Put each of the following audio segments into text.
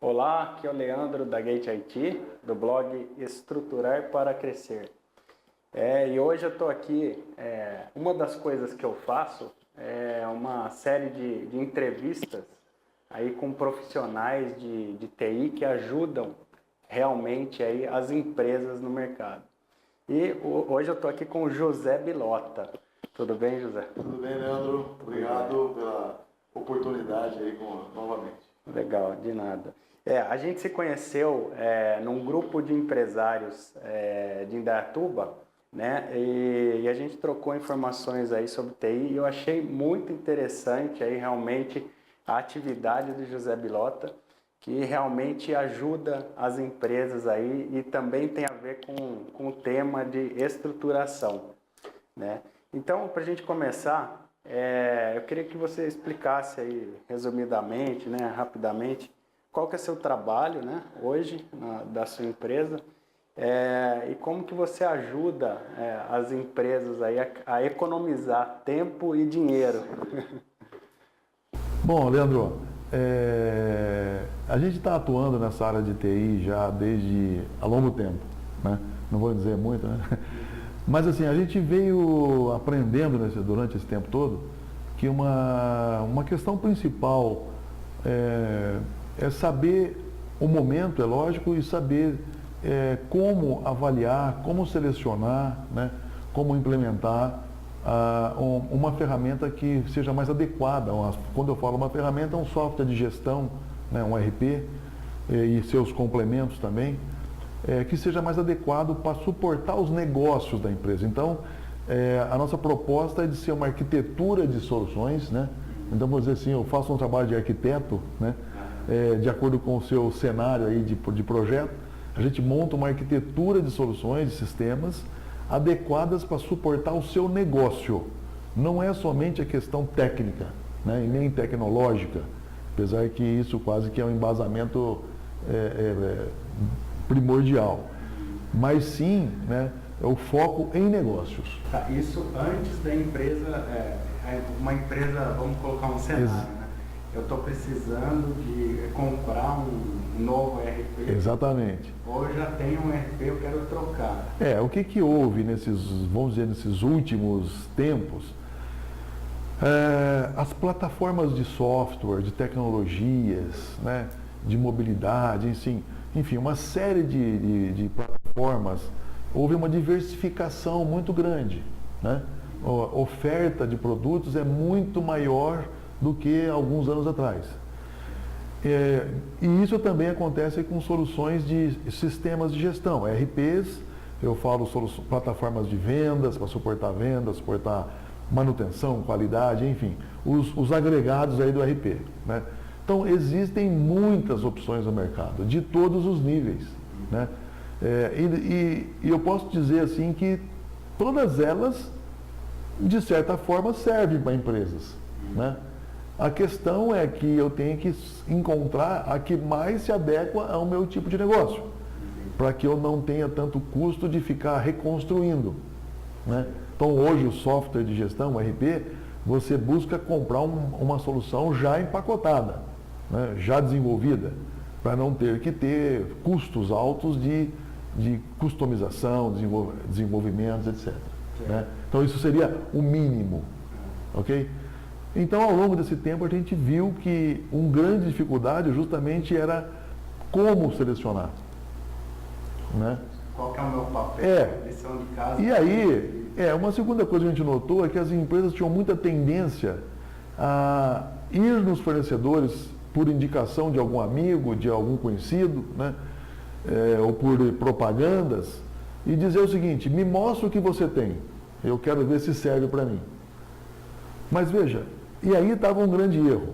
Olá, aqui é o Leandro da Gate IT, do blog Estruturar para Crescer. E hoje eu estou aqui, uma das coisas que eu faço é uma série de entrevistas aí com profissionais de TI que ajudam realmente aí as empresas no mercado. E hoje eu estou aqui com o José Bilota. Tudo bem, José? Tudo bem, Leandro. Obrigado pela oportunidade aí novamente. Legal, de nada. A gente se conheceu num grupo de empresários de Indaiatuba, né? E a gente trocou informações aí sobre TI e eu achei muito interessante aí realmente a atividade do José Bilota, que realmente ajuda as empresas aí e também tem a ver com o tema de estruturação, né? Então, para a gente começar, eu queria que você explicasse aí resumidamente, né, rapidamente, qual que é seu trabalho, né, hoje da sua empresa e como que você ajuda as empresas aí a economizar tempo e dinheiro. Bom, Leandro, a gente está atuando nessa área de TI já há longo tempo, né? Não vou dizer muito, né? Mas assim, a gente veio aprendendo durante esse tempo todo que uma questão principal é saber o momento, é lógico, e saber como avaliar, como selecionar, né, como implementar uma ferramenta que seja mais adequada. Quando eu falo uma ferramenta, é um software de gestão, né, um ERP e seus complementos também, que seja mais adequado para suportar os negócios da empresa. Então, a nossa proposta é de ser uma arquitetura de soluções, né? Então, vou dizer assim, eu faço um trabalho de arquiteto, né? De acordo com o seu cenário aí de projeto, a gente monta uma arquitetura de soluções, de sistemas, adequadas para suportar o seu negócio. Não é somente a questão técnica, né? E nem tecnológica, apesar que isso quase que é um embasamento primordial, mas sim, né, é o foco em negócios. Tá, isso antes da empresa, uma empresa, vamos colocar um cenário, né? Eu estou precisando de comprar um novo ERP. Exatamente. Ou já tenho um ERP, eu quero trocar. O que houve nesses últimos tempos? As plataformas de software, de tecnologias, né, de mobilidade, enfim, uma série de plataformas, houve uma diversificação muito grande, né? A oferta de produtos é muito maior do que alguns anos atrás. E isso também acontece com soluções de sistemas de gestão, ERPs, eu falo plataformas de vendas, para suportar vendas, suportar manutenção, qualidade, enfim, os agregados aí do ERP, né? Então, existem muitas opções no mercado, de todos os níveis, né? E eu posso dizer assim que todas elas, de certa forma, servem para empresas, né? A questão é que eu tenho que encontrar a que mais se adequa ao meu tipo de negócio, para que eu não tenha tanto custo de ficar reconstruindo, né? Então, hoje, o software de gestão, o ERP, você busca comprar uma solução já empacotada, né, já desenvolvida, para não ter que ter custos altos de customização, desenvolvimentos, etc. Né? Então, isso seria o mínimo, ok? Então, ao longo desse tempo, a gente viu que uma grande dificuldade justamente era como selecionar, né? Qual que é o meu papel? Lição de casa. E aí, uma segunda coisa que a gente notou é que as empresas tinham muita tendência a ir nos fornecedores por indicação de algum amigo, de algum conhecido, né? Ou por propagandas, e dizer o seguinte: me mostra o que você tem, eu quero ver se serve para mim. Mas veja, e aí estava um grande erro.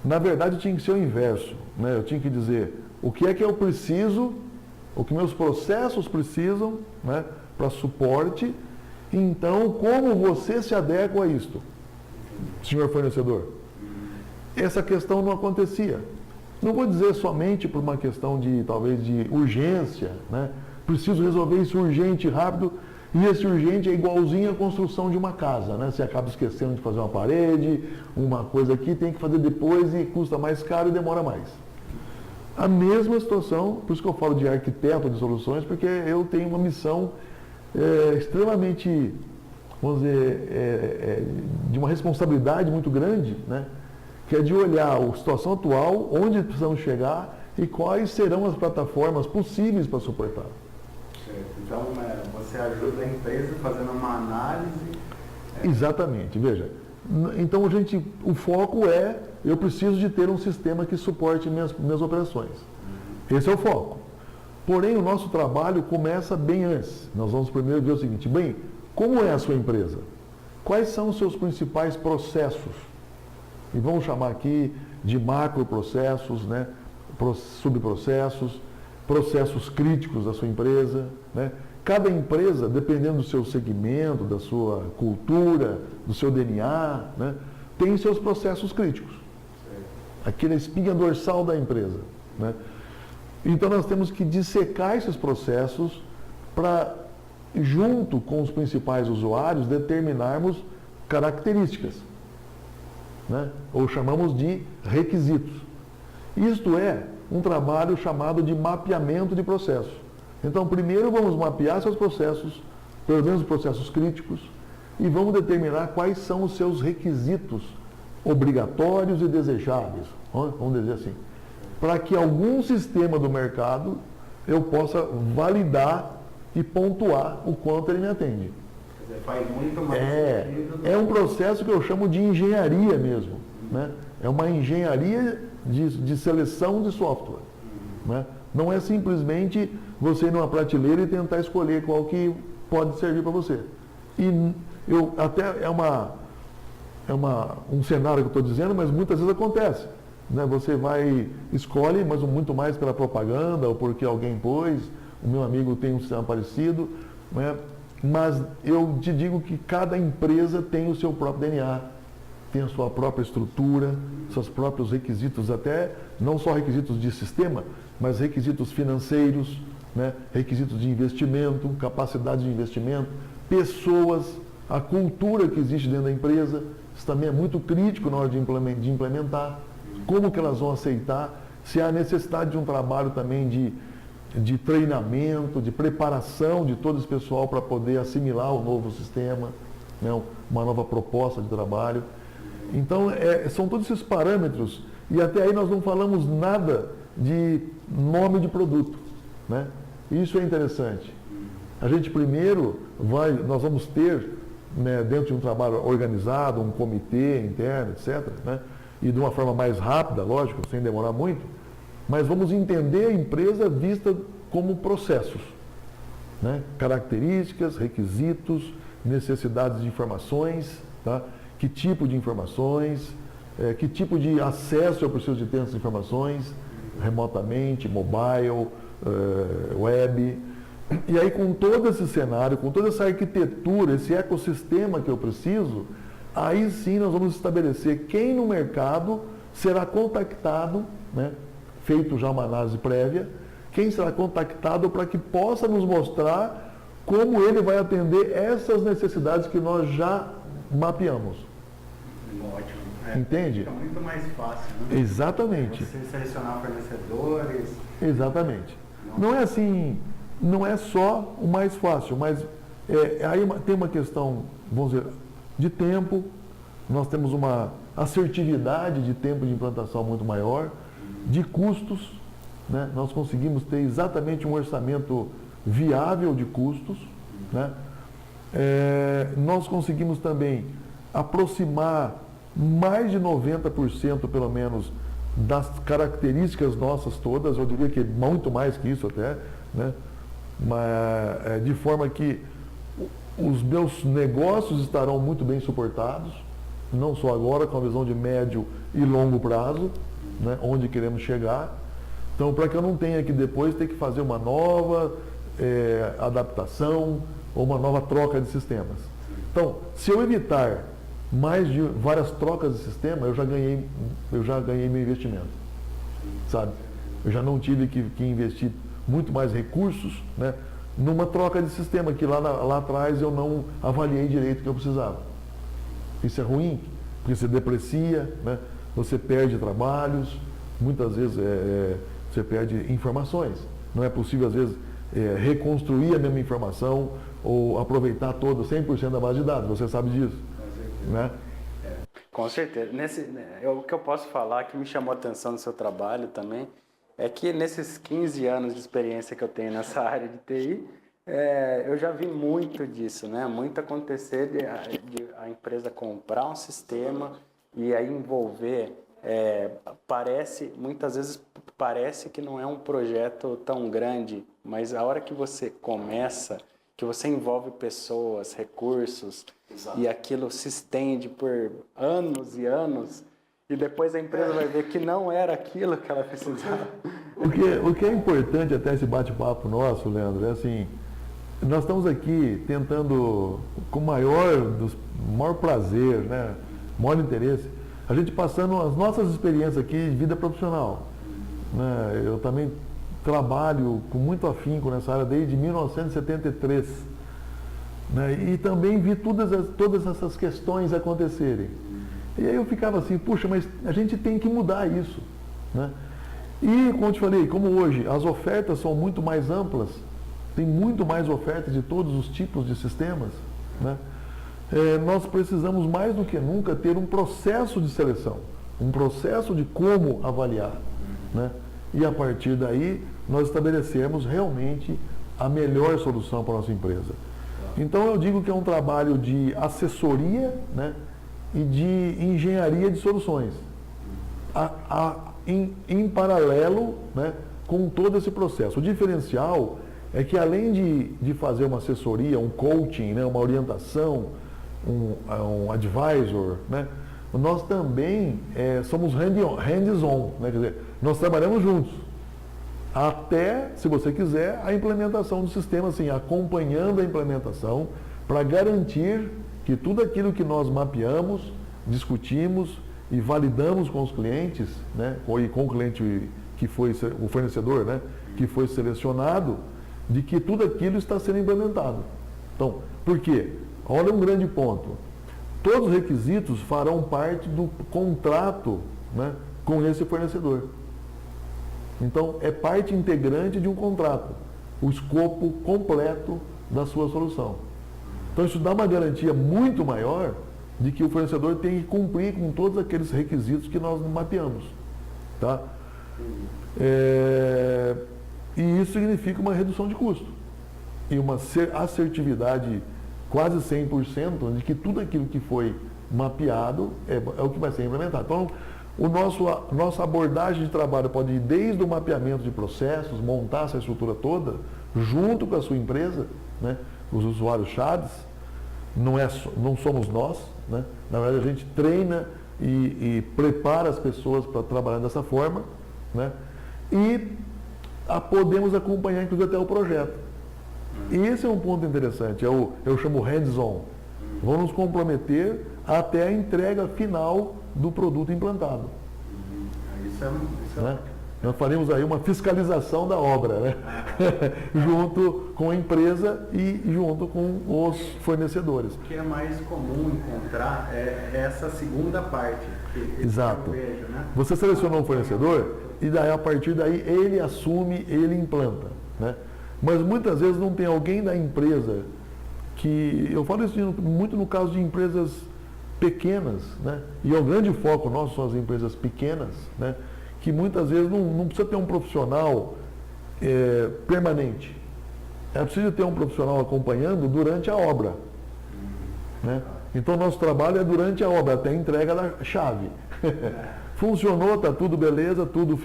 Na verdade, tinha que ser o inverso, né? Eu tinha que dizer o que é que eu preciso, o que meus processos precisam, né, para suporte, e então como você se adequa a isto, senhor fornecedor. Essa questão não acontecia. Não vou dizer somente por uma questão talvez de urgência, né? Preciso resolver isso urgente e rápido, e esse urgente é igualzinho à construção de uma casa, né? Você acaba esquecendo de fazer uma parede, uma coisa aqui, tem que fazer depois e custa mais caro e demora mais. A mesma situação, por isso que eu falo de arquiteto de soluções, porque eu tenho uma missão extremamente, vamos dizer, de uma responsabilidade muito grande, né? Que é de olhar a situação atual, onde precisamos chegar e quais serão as plataformas possíveis para suportar. Então, você ajuda a empresa fazendo uma análise. Exatamente, veja. Então, o foco eu preciso de ter um sistema que suporte minhas operações. Esse é o foco. Porém, o nosso trabalho começa bem antes. Nós vamos primeiro ver o seguinte: bem, como é a sua empresa? Quais são os seus principais processos? E vamos chamar aqui de macroprocessos, né? Subprocessos, processos críticos da sua empresa, né? Cada empresa, dependendo do seu segmento, da sua cultura, do seu DNA, né? Tem seus processos críticos. Aquela espinha dorsal da empresa, né? Então nós temos que dissecar esses processos para, junto com os principais usuários, determinarmos características, né? Ou chamamos de requisitos. Isto é um trabalho chamado de mapeamento de processos. Então, primeiro vamos mapear seus processos, pelo menos os processos críticos, e vamos determinar quais são os seus requisitos obrigatórios e desejáveis, vamos dizer assim, para que algum sistema do mercado eu possa validar e pontuar o quanto ele me atende. Quer dizer, faz muito mais sentido. É um processo que eu chamo de engenharia mesmo, né? É uma engenharia de seleção de software, né? Não é simplesmente você ir numa prateleira e tentar escolher qual que pode servir para você. E até um cenário que eu estou dizendo, mas muitas vezes acontece, né? Você escolhe, mas muito mais pela propaganda ou porque alguém pôs. O meu amigo tem um sistema parecido, né? Mas eu te digo que cada empresa tem o seu próprio DNA, tem a sua própria estrutura, seus próprios requisitos, até não só requisitos de sistema, mas requisitos financeiros, né? Requisitos de investimento, capacidade de investimento, pessoas, a cultura que existe dentro da empresa. Isso também é muito crítico na hora de implementar. Como que elas vão aceitar? Se há necessidade de um trabalho também de treinamento, de preparação de todo esse pessoal para poder assimilar o novo sistema, né? Uma nova proposta de trabalho. Então, são todos esses parâmetros, e até aí nós não falamos nada de nome de produto, né? Isso é interessante. A gente primeiro nós vamos ter, né, dentro de um trabalho organizado, um comitê interno, etc., né? E de uma forma mais rápida, lógico, sem demorar muito, mas vamos entender a empresa vista como processos, né? Características, requisitos, necessidades de informações, tá? Que tipo de informações, que tipo de acesso eu preciso de ter essas informações, remotamente, mobile, web. E aí, com todo esse cenário, com toda essa arquitetura, esse ecossistema que eu preciso, aí sim nós vamos estabelecer quem no mercado será contactado, né? Feito já uma análise prévia, quem será contactado para que possa nos mostrar como ele vai atender essas necessidades que nós já mapeamos. Ótimo. Entende? Fica muito mais fácil, né? Exatamente. Você selecionar fornecedores. Exatamente. Não é assim, não é só o mais fácil, mas aí tem uma questão, vamos dizer, de tempo. Nós temos uma assertividade de tempo de implantação muito maior, de custos, né? Nós conseguimos ter exatamente um orçamento viável de custos, né? Nós conseguimos também aproximar mais de 90% pelo menos das características nossas todas, eu diria que muito mais que isso até, né? Mas, de forma que os meus negócios estarão muito bem suportados, não só agora, com a visão de médio e longo prazo, né? Onde queremos chegar. Então, para que eu não tenha que depois ter que fazer uma nova adaptação ou uma nova troca de sistemas. Então, se eu evitar mais de várias trocas de sistema, eu já ganhei meu investimento, sabe? Eu já não tive que investir muito mais recursos, né, numa troca de sistema que lá atrás eu não avaliei direito o que eu precisava. Isso é ruim, porque você deprecia, né, você perde trabalhos, muitas vezes você perde informações. Não é possível, às vezes, reconstruir a mesma informação ou aproveitar todo 100% da base de dados. Você sabe disso, né? Com certeza. O que eu posso falar que me chamou a atenção no seu trabalho também é que nesses 15 anos de experiência que eu tenho nessa área de TI, eu já vi muito disso, né? Muito acontecer de a empresa comprar um sistema e aí envolver. Muitas vezes parece que não é um projeto tão grande, mas a hora que você começa, que você envolve pessoas, recursos, exato, e aquilo se estende por anos e anos, e depois a empresa vai ver que não era aquilo que ela precisava. O que é importante até esse bate-papo nosso, Leandro, é assim, nós estamos aqui tentando, com o maior prazer, né, maior interesse, a gente passando as nossas experiências aqui de vida profissional, né? Eu também trabalho com muito afinco nessa área desde 1973, né? E também vi todas essas questões acontecerem. E aí eu ficava assim, puxa, mas a gente tem que mudar isso, né? E, como eu te falei, como hoje as ofertas são muito mais amplas, tem muito mais ofertas de todos os tipos de sistemas, né? Nós precisamos mais do que nunca ter um processo de seleção, um processo de como avaliar, né? E a partir daí nós estabelecemos realmente a melhor solução para a nossa empresa. Então eu digo que é um trabalho de assessoria, né, e de engenharia de soluções, em paralelo, né, com todo esse processo. O diferencial é que além de fazer uma assessoria, um coaching, né, uma orientação, um advisor, né, nós também somos hands-on, né, quer dizer, nós trabalhamos juntos, até, se você quiser, a implementação do sistema, assim, acompanhando a implementação, para garantir que tudo aquilo que nós mapeamos, discutimos e validamos com os clientes, né, e com o cliente que foi o fornecedor, né, que foi selecionado, de que tudo aquilo está sendo implementado. Então, por quê? Olha um grande ponto. Todos os requisitos farão parte do contrato, né, com esse fornecedor. Então, é parte integrante de um contrato, o escopo completo da sua solução. Então, isso dá uma garantia muito maior de que o fornecedor tem que cumprir com todos aqueles requisitos que nós mapeamos. Tá? E isso significa uma redução de custo e uma assertividade quase 100% de que tudo aquilo que foi mapeado é o que vai ser implementado. Então, nossa abordagem de trabalho pode ir desde o mapeamento de processos, montar essa estrutura toda, junto com a sua empresa, né, os usuários-chaves, não somos nós, né? Na verdade a gente treina e prepara as pessoas para trabalhar dessa forma, né? E podemos acompanhar inclusive até o projeto. E esse é um ponto interessante, eu chamo hands-on. Vamos nos comprometer até a entrega final do produto implantado. Né? Nós faremos aí uma fiscalização da obra, né? Junto com a empresa e junto com os fornecedores. O que é mais comum encontrar é essa segunda parte. Exato. Que eu vejo, né? Você selecionou um fornecedor e daí, a partir daí ele assume, ele implanta, né? Mas muitas vezes não tem alguém da empresa que... Eu falo isso muito no caso de empresas pequenas, né? E o grande foco nosso são as empresas pequenas, né? Que muitas vezes não precisa ter um profissional permanente. É preciso ter um profissional acompanhando durante a obra, né? Então, nosso trabalho é durante a obra, até a entrega da chave. Funcionou, está tudo beleza, tudo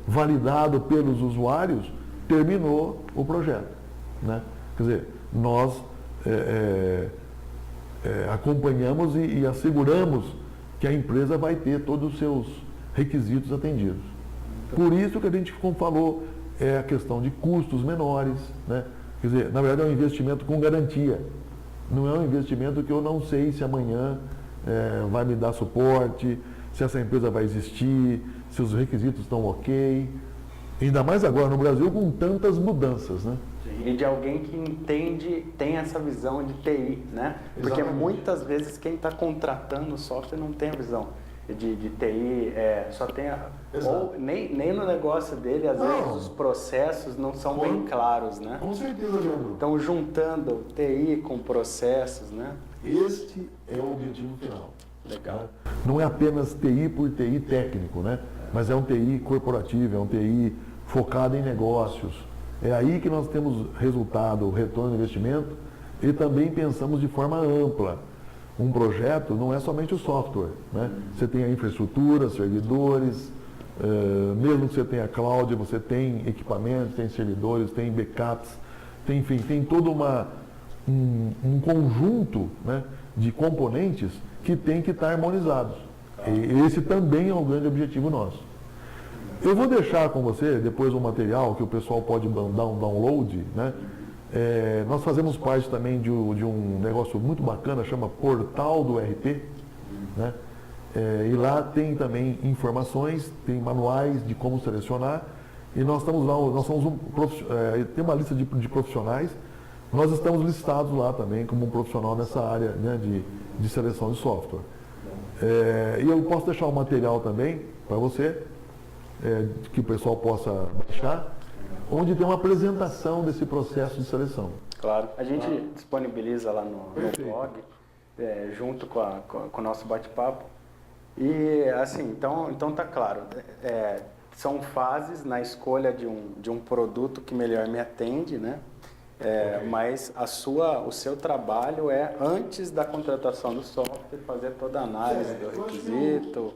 validado pelos usuários, terminou o projeto, né? Quer dizer, nós acompanhamos e asseguramos que a empresa vai ter todos os seus requisitos atendidos. Por isso que a gente, como falou, é a questão de custos menores, né? Quer dizer, na verdade é um investimento com garantia. Não é um investimento que eu não sei se amanhã vai me dar suporte, se essa empresa vai existir, se os requisitos estão ok. Ainda mais agora no Brasil com tantas mudanças, né? Sim. E de alguém que entende, tem essa visão de TI, né? Porque muitas vezes quem está contratando o software não tem a visão. de TI só tem ou nem no negócio dele, às vezes os processos não são bem claros, né? Com certeza, Leandro. Então, juntando TI com processos, né? Este é o objetivo final. Legal. Não é apenas TI por TI técnico, né? Mas é um TI corporativo, é um TI focado em negócios. É aí que nós temos resultado, retorno de investimento, e também pensamos de forma ampla. Um projeto não é somente o software, né? Você tem a infraestrutura, servidores, mesmo que você tenha cloud, você tem equipamentos, tem servidores, tem backups, enfim, tem todo um conjunto, né, de componentes que tem que estar harmonizados. E esse também é um grande objetivo nosso. Eu vou deixar com você depois um material que o pessoal pode dar um download, né? Nós fazemos parte também de um negócio muito bacana, chama Portal do RP, né? E lá tem também informações, tem manuais de como selecionar, e nós estamos lá, tem uma lista de profissionais, nós estamos listados lá também como um profissional nessa área, né, de seleção de software. E eu posso deixar o material também para você, que o pessoal possa baixar, onde tem uma apresentação desse processo de seleção. Claro. A gente disponibiliza lá no blog, junto com o nosso bate-papo. E assim, então tá claro. São fases na escolha de um produto que melhor me atende, né? Mas o seu trabalho é antes da contratação do software, fazer toda a análise do requisito.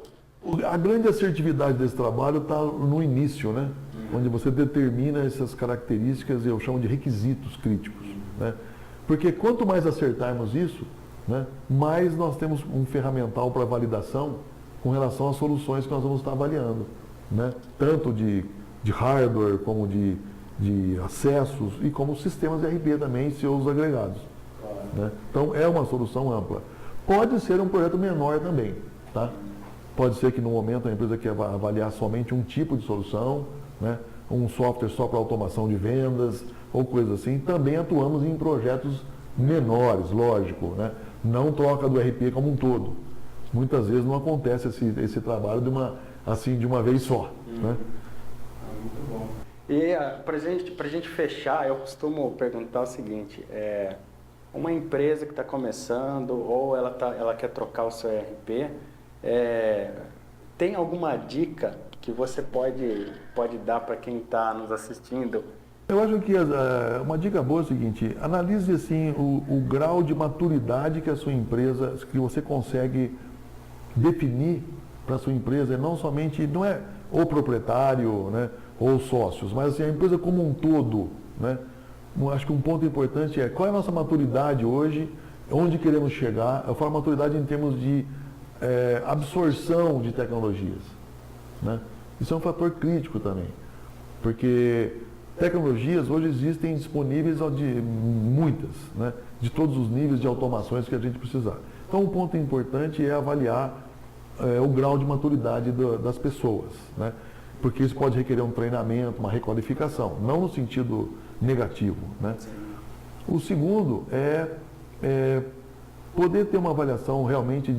A grande assertividade desse trabalho está no início, né? Onde você determina essas características, eu chamo de requisitos críticos, né? Porque quanto mais acertarmos isso, né, mais nós temos um ferramental para validação com relação às soluções que nós vamos estar avaliando, né? Tanto de hardware como de acessos e como sistemas de RP também, seus agregados. Né? Então é uma solução ampla. Pode ser um projeto menor também, tá? Pode ser que no momento a empresa quer avaliar somente um tipo de solução, né? Um software só para automação de vendas ou coisa assim. Também atuamos em projetos menores, lógico, né? Não troca do RP como um todo. Muitas vezes não acontece esse trabalho de uma vez só. Né? Muito bom. E para a gente fechar, eu costumo perguntar o seguinte, uma empresa que está começando ou ela quer trocar o seu ERP, tem alguma dica que você pode dar para quem está nos assistindo? Eu acho que uma dica boa é o seguinte, analise assim o grau de maturidade que a sua empresa, que você consegue definir para a sua empresa, não é o proprietário, né, ou sócios, mas assim, a empresa como um todo, né? Acho que um ponto importante é qual é a nossa maturidade hoje, onde queremos chegar. Eu falo maturidade em termos de absorção de tecnologias, né? Isso é um fator crítico também, porque tecnologias hoje existem disponíveis de muitas, né? De todos os níveis de automações que a gente precisar. Então, um ponto importante é avaliar o grau de maturidade das pessoas, né? Porque isso pode requerer um treinamento, uma requalificação, não no sentido negativo, né? O segundo é poder ter uma avaliação realmente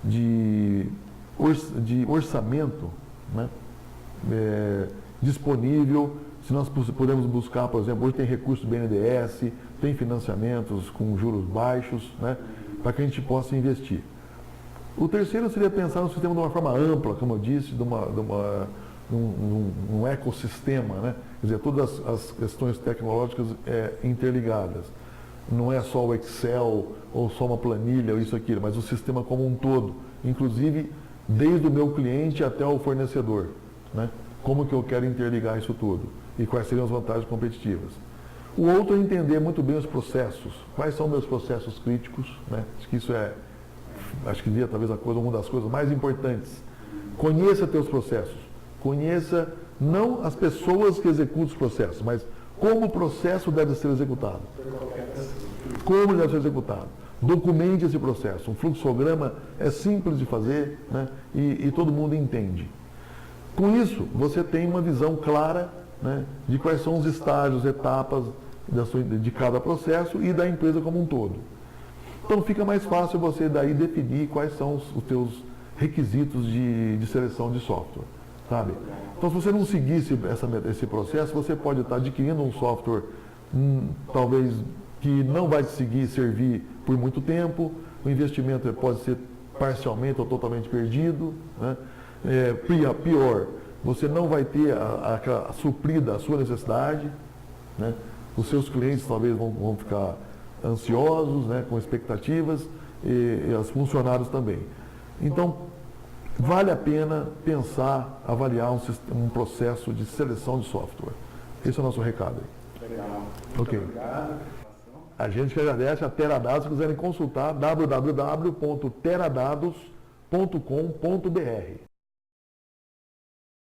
de orçamento, né? Disponível, se nós podemos buscar, por exemplo, hoje tem recursos do BNDES, tem financiamentos com juros baixos, né? Para que a gente possa investir. O terceiro seria pensar no sistema de uma forma ampla, como eu disse, um ecossistema, né? Quer dizer, todas as questões tecnológicas interligadas. Não é só o Excel ou só uma planilha ou isso aquilo, mas o sistema como um todo, inclusive desde o meu cliente até o fornecedor, né? Como que eu quero interligar isso tudo e quais seriam as vantagens competitivas. O outro é entender muito bem os processos, quais são meus processos críticos, né? Acho que seria talvez uma das coisas mais importantes. Conheça teus processos, conheça não as pessoas que executam os processos, mas como o processo deve ser executado. Como ele deve ser executado. Documente esse processo. Um fluxograma é simples de fazer, né? E todo mundo entende. Com isso, você tem uma visão clara, né, de quais são os estágios, etapas de cada processo e da empresa como um todo. Então fica mais fácil você daí definir quais são os teus requisitos de seleção de software, sabe? Então, se você não seguisse esse processo, você pode estar adquirindo um software, talvez, que não vai conseguir servir por muito tempo, o investimento pode ser parcialmente ou totalmente perdido, né? Pior, você não vai ter suprida a sua necessidade, né? Os seus clientes talvez vão ficar ansiosos, né, com expectativas, e os funcionários também. Então, vale a pena pensar, avaliar um processo de seleção de software. Esse é o nosso recado aí. Legal. Ok. Muito obrigado. A gente que agradece a Teradados, se quiserem consultar, www.teradados.com.br.